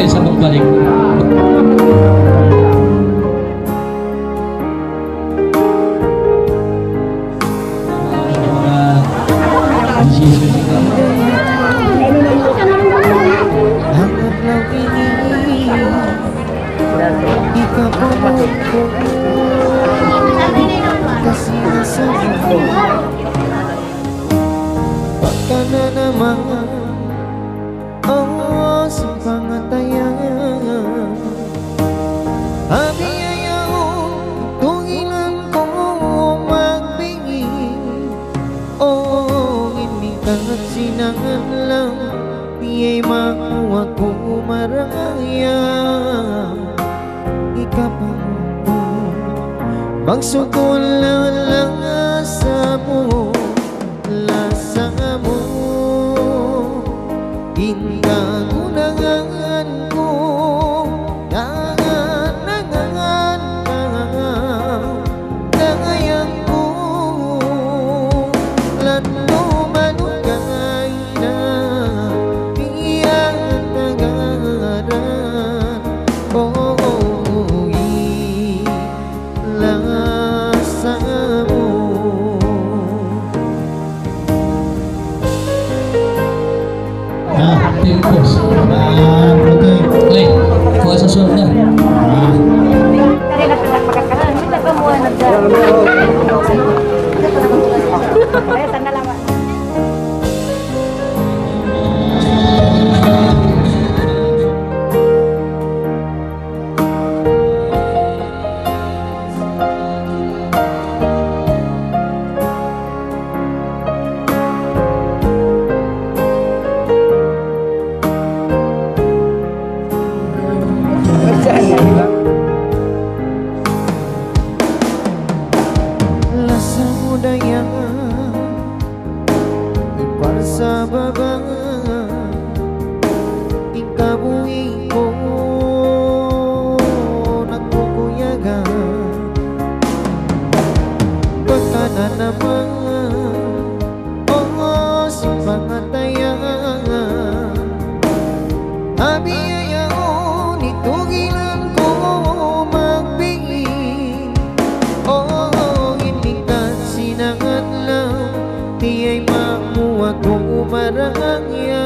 rin sa pagbalik. Baka na naman ang sipangatayan Habiyayaw tungilan ko magbingin O imikat sinangan lang Diya'y makuha ko maraya Ikapang ko magsukol lang lasa mo Lasa mo Inkagunangan ko Nanganangan Nangayang ko Lalo manugay na Biyang tagaran Lasa mo Timpos. Okay. Kuha sa suot na. Lasa mo daya Iparsa baba Ikabuhi ko Nagkukuyaga Baka na naman Oh, sipangatayan Habiyayaw nitugilan ko magbingin Oh, imikat sinangan lang Diya'y makuha ko marangya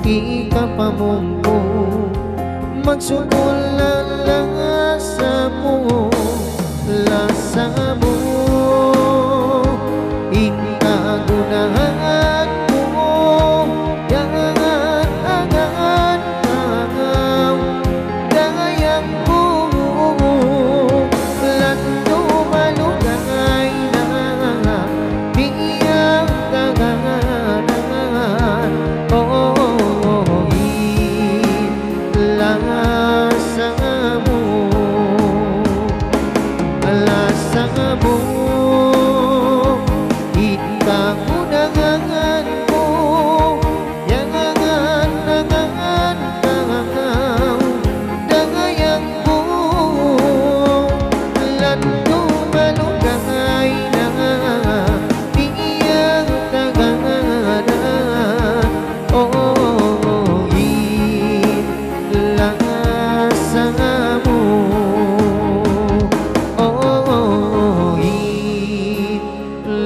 Ikapamungko Magsukol lang lasa mo Lasa mo Inkagunahan mo Yangan angan angaw Dayang ko Lando malugay na Biyang tagaran Lasa mo Lasa mo Ikagunangan mo Yangan angan angaw Dayang ko Lando malugay na Biyang tagaran Lasa mo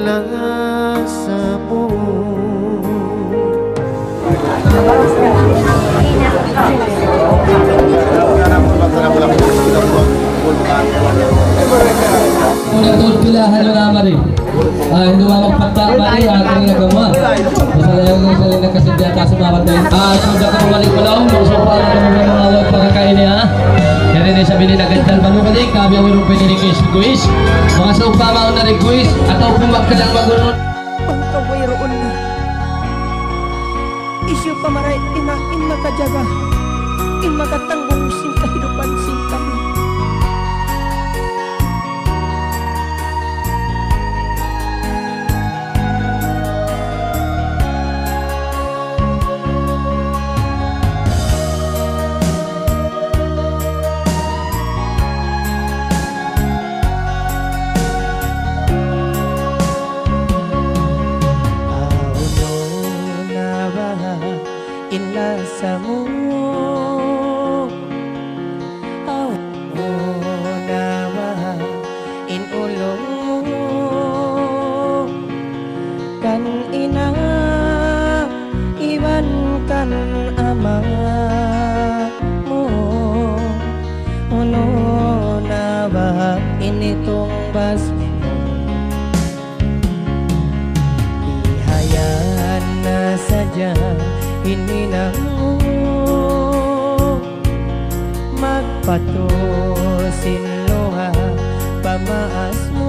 Lasa mo Unang tol pilahan nyo naman rin. Hindi magpagtama rin aking nagawa. Masalayaw ng sarili na kasi diyata sa mga bandayin. Suda ka umalik mo lang. Gusto pa na naman mga awag pagkakain niya. Kaya rin sabi nila gandal manukalik. Kabi ang wirong pinilikwis kuis. Mga sa upamaon na request. At ang pumak ka lang magulunod. Ang kawayroon na isyu pamaray in makajaga in makatanggong sing kahidupan sing kami inasa mo aw nawa inulong mo kan ina iwan kan ama mo uno nawa initong basmi mo ihayaan na sadya hininang mo magpatusin luha pamaas mo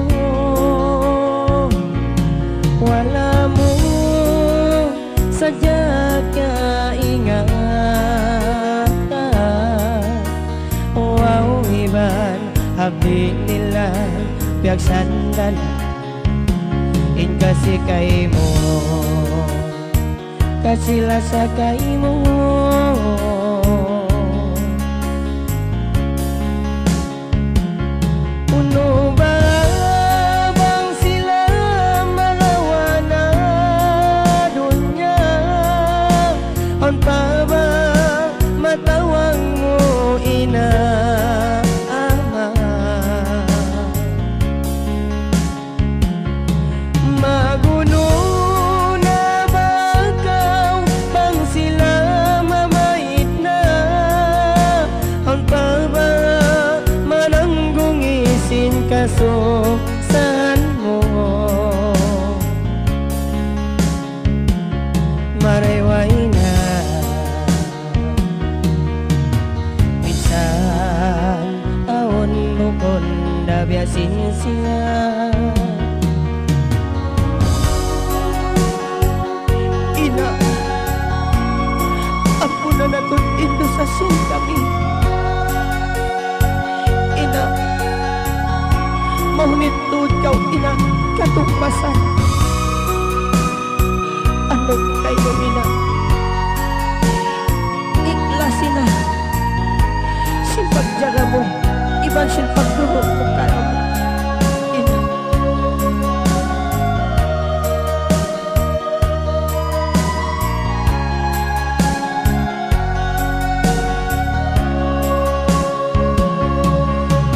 wala mo sadya kaingatan wow iban habi nila biag sandan in kasi kay mo kasila sa kay mo uno ba bang sila malawa na dunya on pa ba matawang mo ina ama maguno na ba kaw bang sila mamait na on pa ba mananggung isin kaso saan mo mareway na minsan aon mo kon dabiasin siya ina apo na naton ito sa sin kami ina mahunit tuod kaw ina katukmasan ano kayo ina iklasin na simpagjaga mo ibang simpagduro mo kayo ina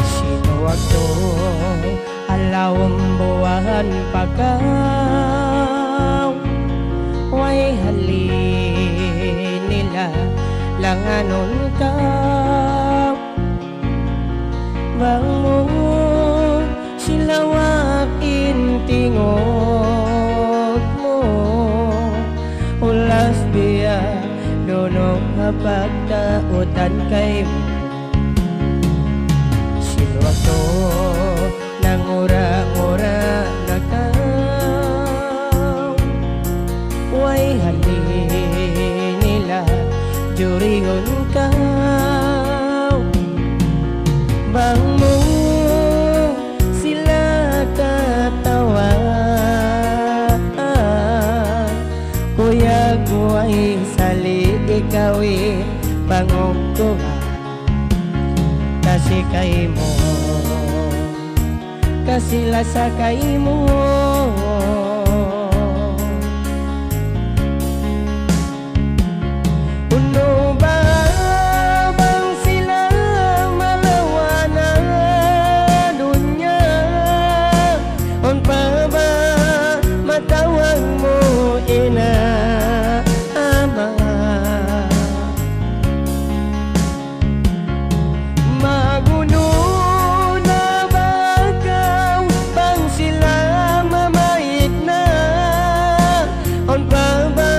sinuwag to alawang buwan pagaw way halin nila langanon ka bang mo sila wakin tingog mo ulas biya dono kapagtautan kay mo sinuwag to nang ura-ura na ka way halin nila jurigon ka bang mo sila katawa kuya guway sali ikawi bangog ko kasi kay mo kasi lasa kay mo uno ba bang sila malawa na dunya on pa ba matawag mo ina ama maguno na ba kaw bang sila mamait na on pa ba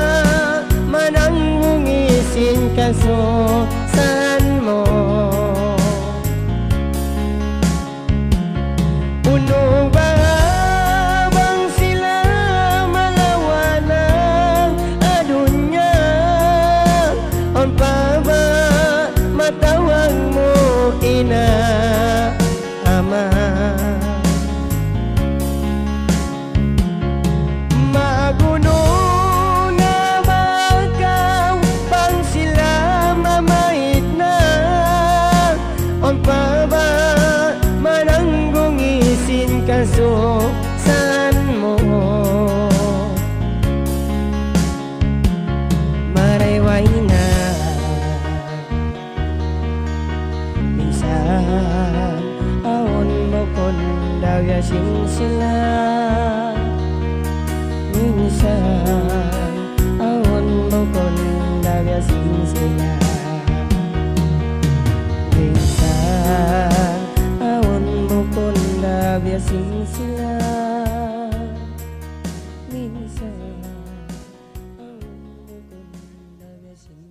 mananggung isin kaso saan mo uno ba bang sila malawa na adunya on pa ba matawag mo ina ama maguno na ba kaw bang sila mamait na on pa ba mananggung isin kaso saan mo mareway na nabiasing sila. Minsan awan bukol nabiasing sila. Minsan awan bukol nabiasing sila. Minsan awan bukol nabiasing.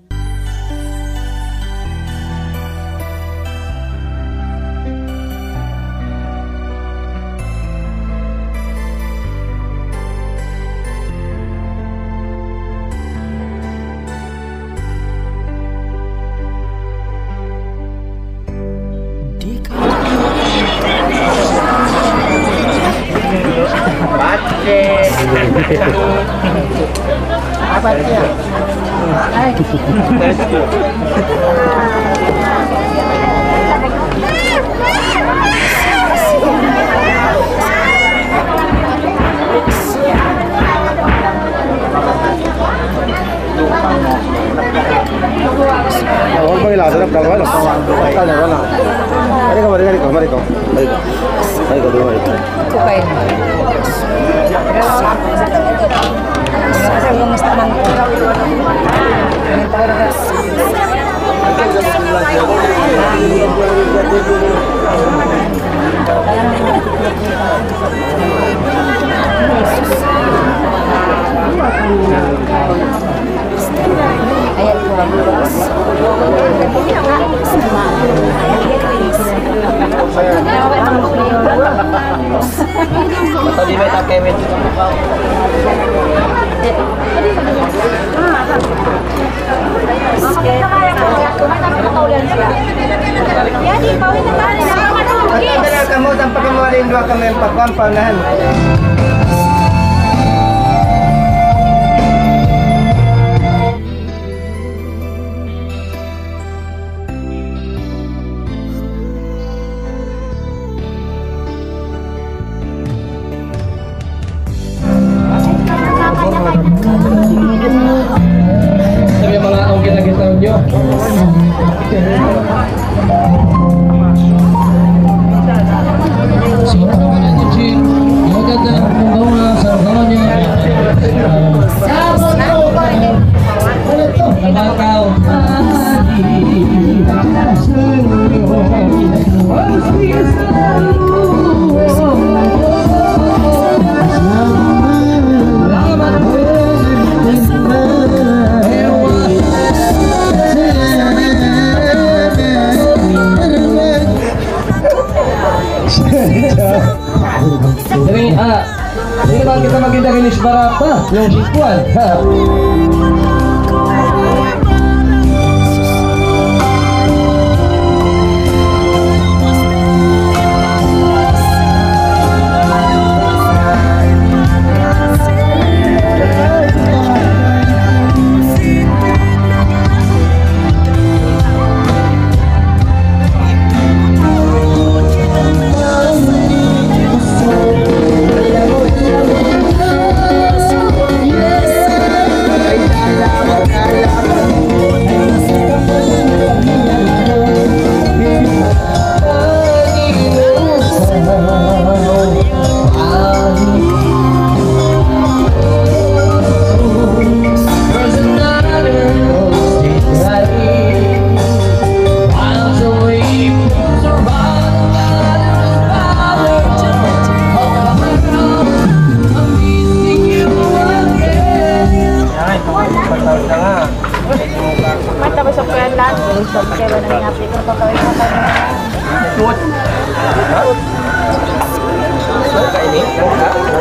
Apa dia? Awal panggil ada nak kalau ada. Ada mana? Mari kau dulu. Kukain. Saya belum mesti nang. Ayat 12. Tadi beta Kevin. Kamu tanpa kamu ada dua kami empat kampanan. Sabi mga ang kita nyo. So, pagkakas nyo, Chin. Ang ganda ng mga sarang nyo. Nabakaw. Jadi kalau kita maganda kinis barapa, yung sikuan.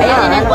Ayan, yan po.